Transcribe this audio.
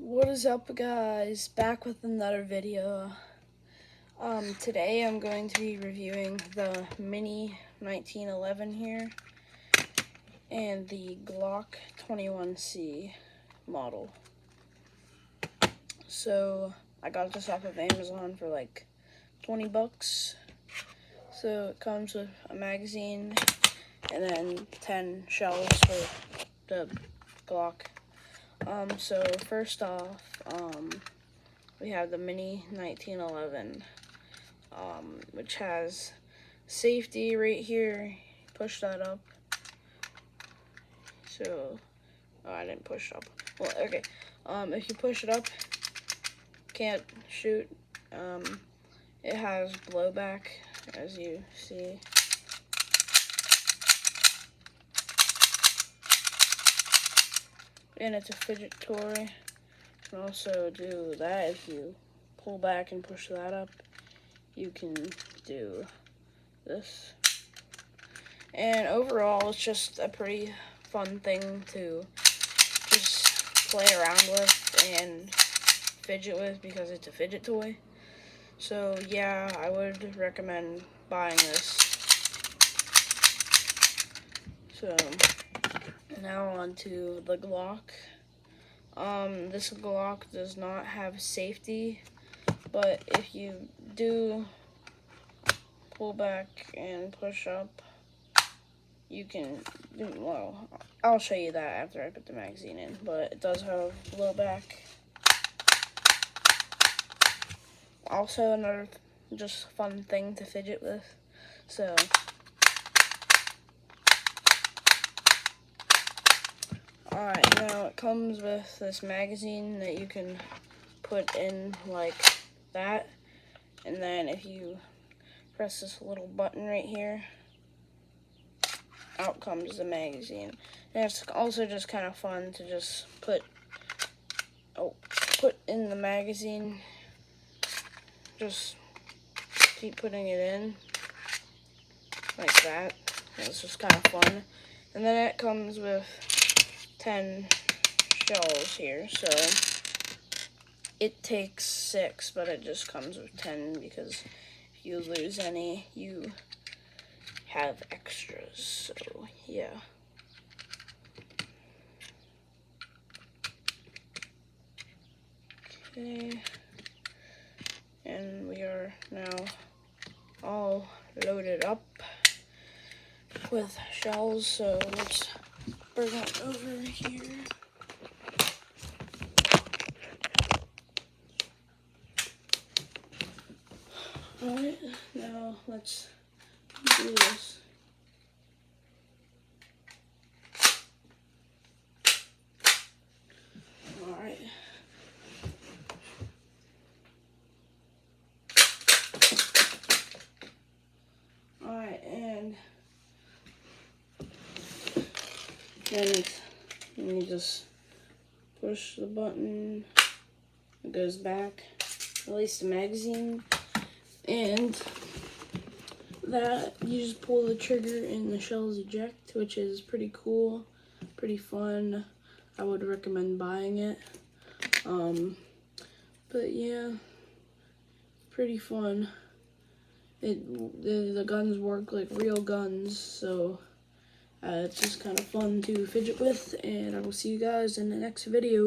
What is up, guys? Back with another video. Today I'm going to be reviewing the Mini 1911 here and the Glock 21C model. So I got this off of Amazon for like 20 bucks. So it comes with a magazine and then 10 shells for the Glock. So first off, we have the Mini 1911, which has safety right here. Push that up. So, oh, I didn't push up. Well, okay. If you push it up, can't shoot. It has blowback, as you see. And it's a fidget toy. You can also do that if you pull back and push that up. You can do this. And overall, it's just a pretty fun thing to just play around with and fidget with because it's a fidget toy. So yeah, I would recommend buying this. So now on to the Glock. This Glock does not have safety, but if you do pull back and push up, you can, well, I'll show you that after I put the magazine in, but it does have blowback. Also another just fun thing to fidget with, so alright, now it comes with this magazine that you can put in like that, and then if you press this little button right here, out comes the magazine. And it's also just kind of fun to just put in the magazine, just keep putting it in like that. It's just kind of fun. And then it comes with 10 shells here, so it takes 6, but it just comes with 10 because if you lose any, you have extras. So yeah. Okay, and we are now all loaded up with shells, so let's bring it over here. Alright, now let's do this. Alright. Alright, and then you just push the button, it goes back, release the magazine, and that you just pull the trigger and the shells eject, which is pretty cool, pretty fun. I would recommend buying it. But yeah, pretty fun. The guns work like real guns, so it's just kind of fun to fidget with, and I will see you guys in the next video.